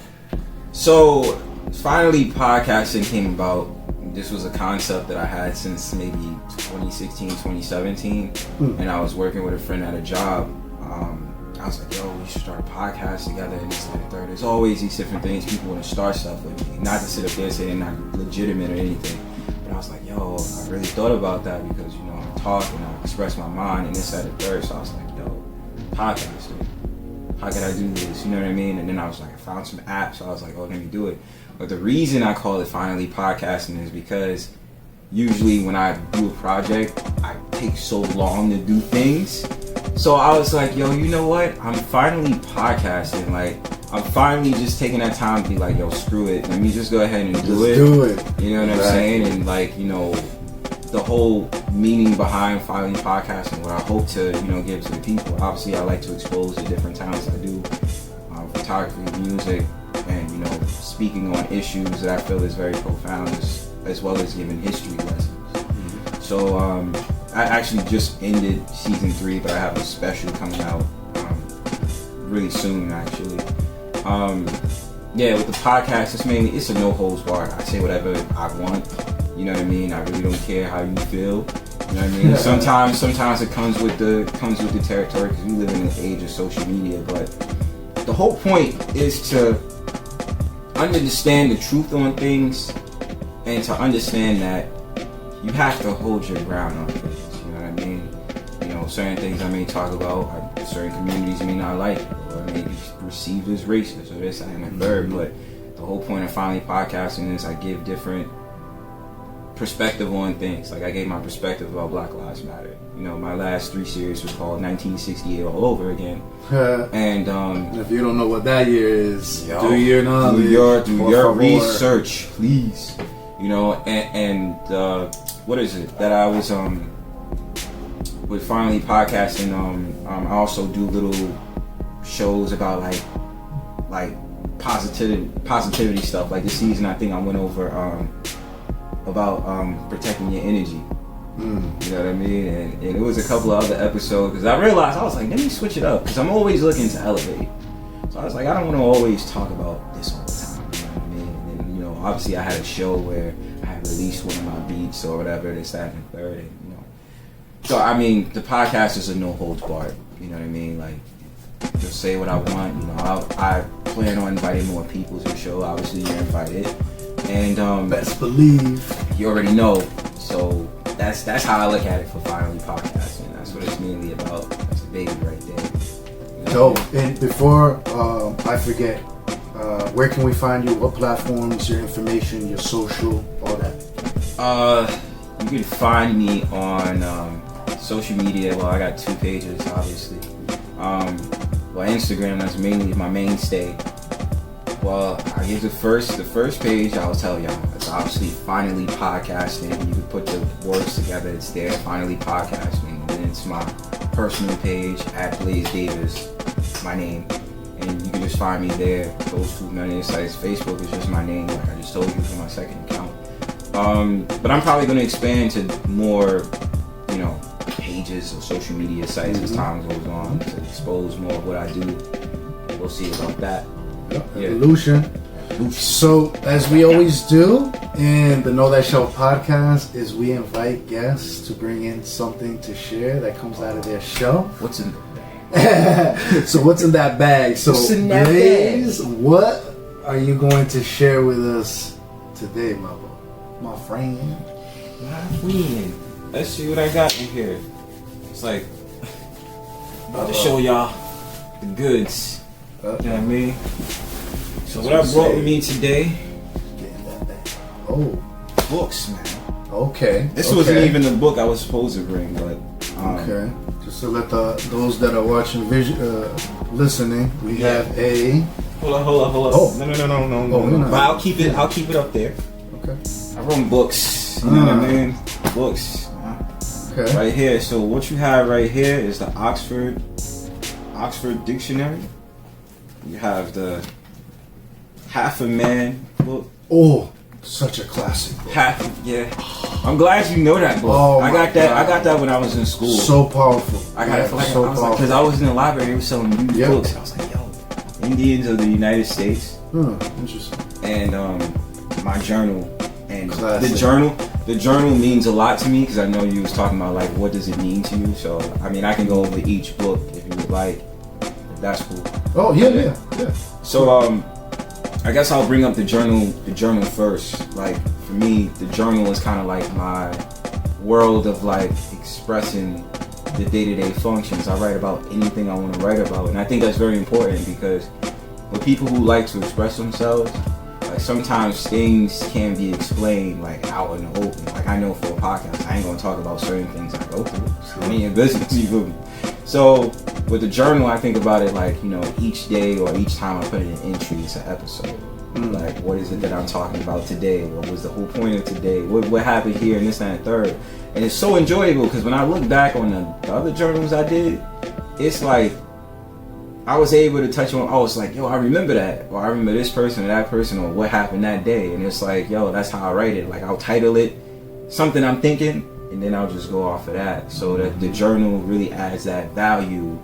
So, Finally Podcasting came about. This was a concept that I had since maybe 2016, 2017, and I was working with a friend at a job. I was like, yo, we should start a podcast together, and this and the third. There's always these different things people want to start stuff with me. Not to sit up there and say they're not legitimate or anything, but I was like, yo, I really thought about that because, you know, I talk and I express my mind and this and the third. So I was like, yo, podcasting. How could I do this? You know what I mean? And then I was like, I found some apps. So I was like, oh, let me do it. But the reason I call it Finally Podcasting is because usually when I do a project, I take so long to do things. So I was like, yo, you know what? I'm finally podcasting. Like, I'm finally just taking that time to be like, yo, screw it. Let me just go ahead and do it. You know what I'm saying? And like, you know, the whole meaning behind Finally Podcasting, what I hope to, you know, give to the people. Obviously, I like to expose the different talents I do, photography, music, and, you know, speaking on issues that I feel is very profound, as well as giving history lessons. Mm-hmm. So I actually just ended season 3, but I have a special coming out really soon, actually. Yeah, with the podcast, it's a no holds barred. I say whatever I want. You know what I mean? I really don't care how you feel. You know what I mean? Sometimes it comes with the territory, because we live in an age of social media. But the whole point is to understand the truth on things, and to understand that you have to hold your ground on things. You know what I mean? You know, certain things I may talk about, certain communities may not like, or may be perceived as racist, or this, that, and the third. But the whole point of Finally Podcasting is I give different perspective on things. Like, I gave my perspective about Black Lives Matter. You know, my last 3 series was called 1968 All Over Again. And if you don't know what that year is, do your knowledge, do your research, please. You know, and what is it that I was with Finally Podcasting? I also do little shows about like positivity stuff. Like this season, I think I went over about protecting your energy. You know what I mean? And it was a couple of other episodes, because I realized, I was like, let me switch it up, because I'm always looking to elevate. So I was like, I don't want to always talk about this all the time. You know what I mean? And you know, obviously I had a show where I had released one of my beats or whatever, this, that, and the third. And, you know, so I mean, the podcast is a no holds barred. You know what I mean? Like, just say what I want. You know, I plan on inviting more people to the show. Obviously, you're invited. And best believe you already know. So that's how I look at it for Finally Podcasting. That's what it's mainly about. That's the baby right there. You know? So, and before I forget, where can we find you? What platforms? Your information, your social, all that. You can find me on social media. Well, I got 2 pages, obviously. Well, Instagram, that's mainly my mainstay. Well, I give the first page, I'll tell y'all. It's obviously Finally Podcasting. You can put the words together, it's there, Finally Podcasting. And then it's my personal page at Blayze Davis, my name. And you can just find me there. Those 2 main sites. Facebook is just my name, like I just told you, for my second account. But I'm probably going to expand to more, you know, pages or social media sites as time goes on, to expose more of what I do. We'll see about that. Evolution. So, as we always do in the Know That Show podcast, is we invite guests to bring in something to share that comes out of their show. What's in the bag? So what's in that bag? So Blayze, what are you going to share with us today, my friend? Let's see what I got in here. It's like, I'm about to show y'all the goods. You know what I mean? So what I brought with me today, getting that back. Oh, books, man. Okay. This wasn't even the book I was supposed to bring, but okay. Just to let those that are watching, listening, we have a. Hold on. Oh. No. But I'll keep it up there. Okay. I wrote books. You know what I mean? Books. Okay. Right here. So what you have right here is the Oxford Dictionary. You have the Half a Man book. Oh, such a classic book. I'm glad you know that book. Oh, I got that when I was in school. So powerful. I got it because I was in the library. They were selling used books. I was like, yo, Indians of the United States. Interesting. And my journal. And classic. the journal means a lot to me because I know you was talking about like what does it mean to you. So I mean I can go over each book if you would like. If that's cool. Oh yeah. So I guess I'll bring up the journal first. Like for me, the journal is kind of like my world of like expressing the day-to-day functions. I write about anything I want to write about, and I think that's very important because with people who like to express themselves, like sometimes things can be explained like out in the open. Like I know for a podcast, I ain't gonna talk about certain things I go through. I mean, in business, you feel me? So with the journal, I think about it like, you know, each day or each time I put in an entry, it's an episode. Like, what is it that I'm talking about today? What was the whole point of today? What happened here and this and that third? And it's so enjoyable because when I look back on the other journals I did, it's like I was able to touch on, it's like, yo, I remember that. Or I remember this person or that person or what happened that day. And it's like, yo, that's how I write it. Like, I'll title it something I'm thinking, and then I'll just go off of that. So that the journal really adds that value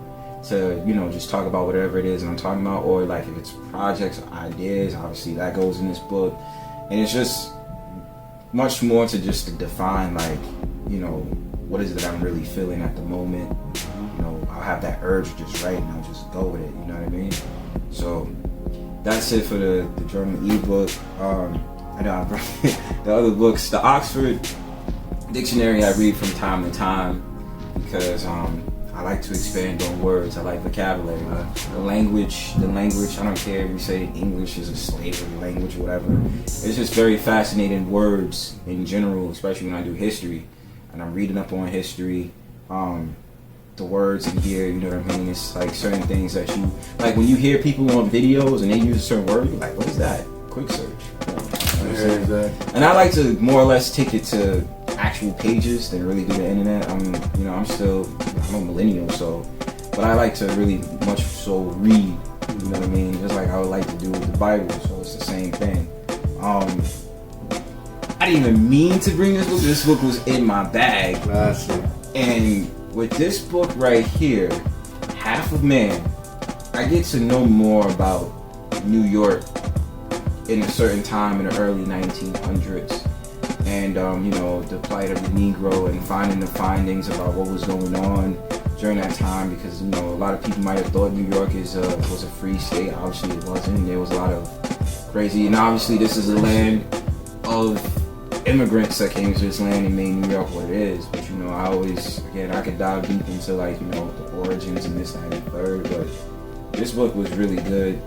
to, you know, just talk about whatever it is I'm talking about, or like if it's projects or ideas, obviously that goes in this book. And it's just much more to just to define like, you know, what is it that I'm really feeling at the moment. You know, I'll have that urge to just write and I'll just go with it, you know what I mean? So that's it for the journal ebook. I know I brought the other books, the Oxford Dictionary I read from time to time because I like to expand on words. I like vocabulary. The language, I don't care if you say English is a slavery language or whatever. It's just very fascinating words in general, especially when I do history. And I'm reading up on history. The words in here, you know what I mean? It's like certain things that you, like when you hear people on videos and they use a certain word, you're like, what is that? Quick search. You know what I'm saying? And I like to more or less take it to actual pages than really do the internet. I'm a millennial, so, but I like to really much so read, you know what I mean? Just like I would like to do with the Bible, so it's the same thing. I didn't even mean to bring this book. This book was in my bag. And with this book right here, Half a Man, I get to know more about New York in a certain time in the early 1900s. And, you know, the plight of the Negro and finding the findings about what was going on during that time, because, you know, a lot of people might have thought New York was a free state. Obviously it wasn't. There was a lot of crazy, and obviously this is a land of immigrants that came to this land and made New York what it is. But, you know, I could dive deep into, like, you know, the origins and this, that, and the third, but this book was really good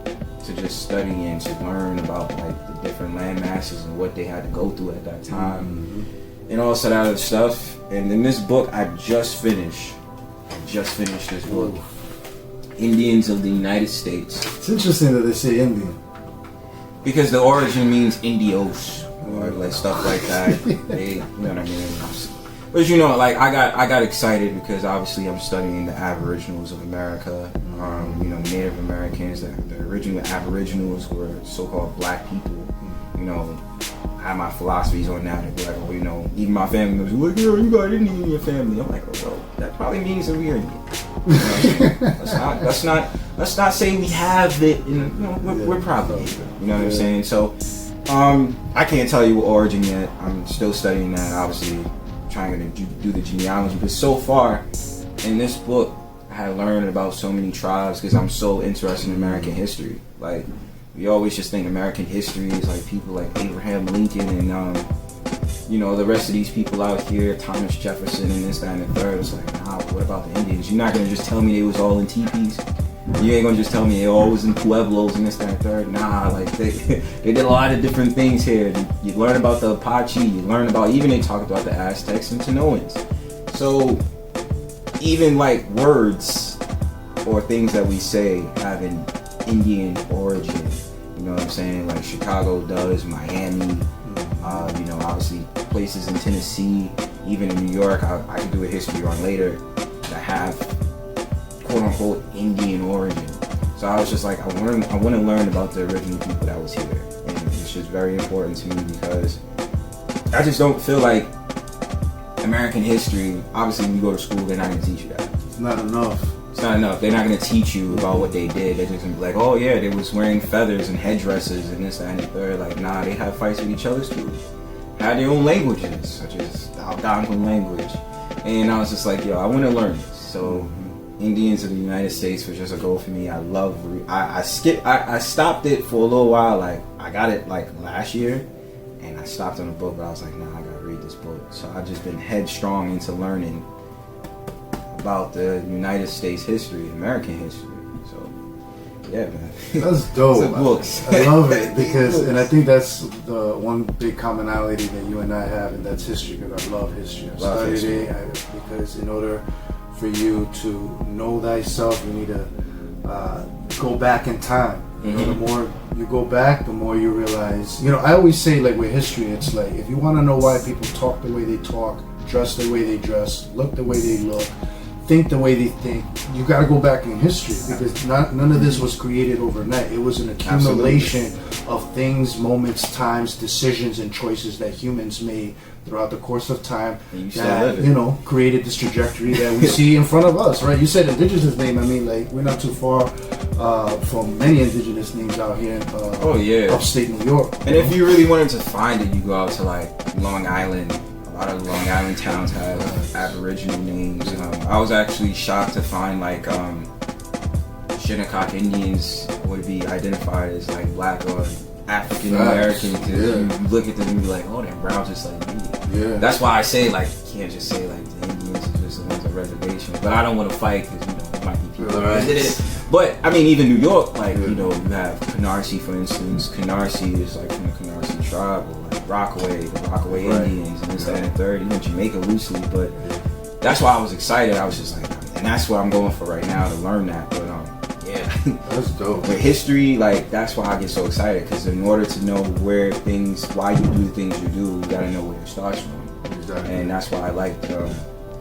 to just study and to learn about like the different land masses and what they had to go through at that time, and all that other stuff. And in this book, I just finished this book, Indians of the United States. It's interesting that they say Indian because the origin means Indios or like stuff like that. They, you know what I mean? But you know, like I got excited because obviously I'm studying the Aboriginals of America. You know, Native Americans. The original Aboriginals were so-called black people. You know, I have my philosophies on that. They'd be like, oh, you know, even my family members, look, you got Indian in your family. I'm like, oh, well, that probably means that we're Indian. You know, let's not say we have it. You know, we're probably Indian. You know what I'm saying? So, I can't tell you what origin yet. I'm still studying that. Obviously, trying to do the genealogy. But so far, in this book, I had learned about so many tribes because I'm so interested in American history. Like, we always just think American history is like people like Abraham Lincoln and, you know, the rest of these people out here, Thomas Jefferson and this, that, and the third. It's like, nah, what about the Indians? You're not going to just tell me they was all in teepees? You ain't gonna just tell me, oh, it was in Pueblos and this, that, and third. Nah, like they did a lot of different things here. You learn about the Apache, you learn about, even they talk about the Aztecs and Tanoans. So even like words or things that we say have an Indian origin. You know what I'm saying? Like Chicago does, Miami, you know, obviously places in Tennessee, even in New York, I can do a history on later, that have quote unquote Indian origin. So I was just like, I want to learn about the original people that was here, and it's just very important to me because I just don't feel like American history. Obviously, when you go to school, they're not going to teach you that. It's not enough. It's not enough. They're not going to teach you about what they did. They're just going to be like, oh yeah, they was wearing feathers and headdresses and this, that, and the third. Like, nah, they have fights with each other too. Had their own languages, such as the Algonquin language. And I was just like, yo, I want to learn this. So Indians of the United States was just a goal for me. I love, I stopped it for a little while. Like, I got it like last year and I stopped on a book, but I was like, nah, I gotta read this book. So I've just been headstrong into learning about the United States history, American history. So yeah, man. That's dope. Books. I love it because, and I think that's the one big commonality that you and I have, and that's history. Because I love history. I studied it because in order for you to know thyself, you need to go back in time. You know, the more you go back, the more you realize. You know, I always say, like with history, it's like if you want to know why people talk the way they talk, dress the way they dress, look the way they look, think the way they think, you got to go back in history because none of this was created overnight. It was an accumulation of things, moments, times, decisions, and choices that humans made throughout the course of time that, you know, created this trajectory that we see in front of us, right? You said indigenous name. I mean, like, we're not too far from many indigenous names out here in upstate New York. And if you really wanted to find it, you go out to like Long Island. A lot of Long Island towns have Aboriginal names. I was actually shocked to find like Shinnecock Indians would be identified as like black or African American. You look at them and be like, oh, they're brown just like me. Yeah. That's why I say, like, you can't just say like the Indians are just the ones on reservations. But I don't want to fight because, you know, there might be people that did it. But I mean, even New York, like, you know, you have Canarsie, for instance. Canarsie is like from the Canarsie tribe, or like Rockaway, the Rockaway Indians, and this, that, and the third. Even Jamaica loosely, but that's why I was excited. I was just like, and that's what I'm going for right now, to learn that. But yeah, that's dope. With history, like, that's why I get so excited, because in order to know where things, why you do the things you do, you gotta know where it starts from. Exactly. And that's why I like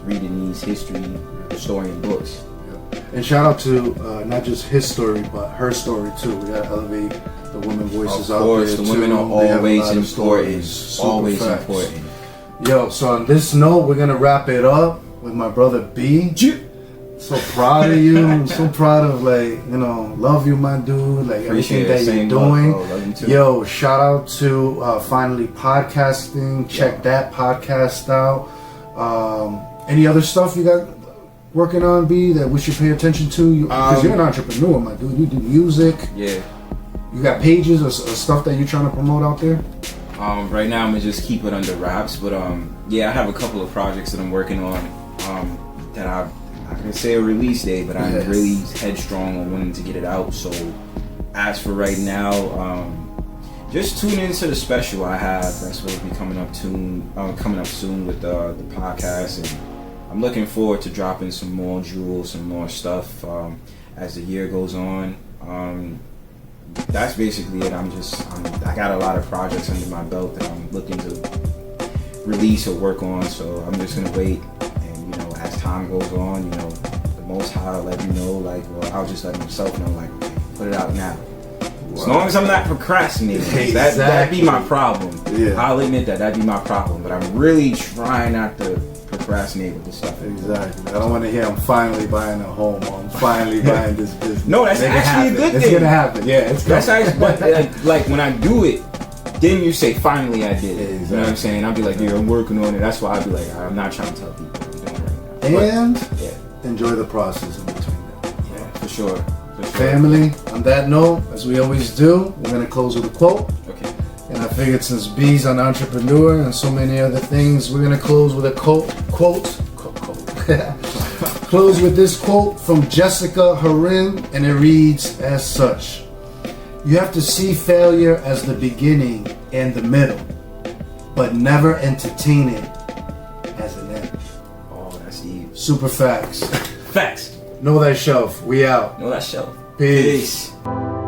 reading these history historian books. And shout out to not just his story, but her story too. We gotta elevate the women voices out there. Of course, the women are always important. Always important. Yo, so on this note, we're gonna wrap it up with my brother B. So proud of you. I'm so proud of, like, you know, love you, my dude. Like, everything that you're doing. Love you too. Yo, shout out to Finally Podcasting. Check that podcast out. Any other stuff you got working on, B, that we should pay attention to? Because you're an entrepreneur, my dude. You do music. Yeah. You got pages or stuff that you're trying to promote out there? Right now I'm gonna just keep it under wraps, but yeah, I have a couple of projects that I'm working on that I'm not gonna say a release date, but I'm really headstrong on wanting to get it out. So as for right now, just tune into the special I have. That's what will be coming up soon with the podcast, and I'm looking forward to dropping some more jewels, some more stuff as the year goes on. That's basically it. I got a lot of projects under my belt that I'm looking to release or work on, so I'm just gonna wait. And, you know, as time goes on, you know, the Most High will let me know, like, well, I'll just let myself know, like, okay, put it out now. As long as I'm not procrastinating, exactly. that'd be my problem. Yeah. I'll admit that'd be my problem, but I'm really trying not to procrastinate with this stuff. Exactly. I don't want to hear I'm finally buying a home, or I'm finally buying this business. No, that's actually a good thing. It's gonna happen. Yeah, it's gonna happen. That's actually, like when I do it, then you say, finally I did it. Exactly. You know what I'm saying? I'll be like, yeah, I'm working on it. That's why I'll be like, I'm not trying to tell people what I'm doing right now. And enjoy the process in between that. Yeah, for sure. Family, on that note, as we always do, we're going to close with a quote. Okay. And I figured since B's an entrepreneur and so many other things, we're going to close with a quote. close with this quote from Jessica Harim, and it reads as such: "You have to see failure as the beginning and the middle, but never entertain it as an end." Oh, that's Eve. Super facts. Facts. Know that shelf. We out. Know that shelf. Peace. Peace.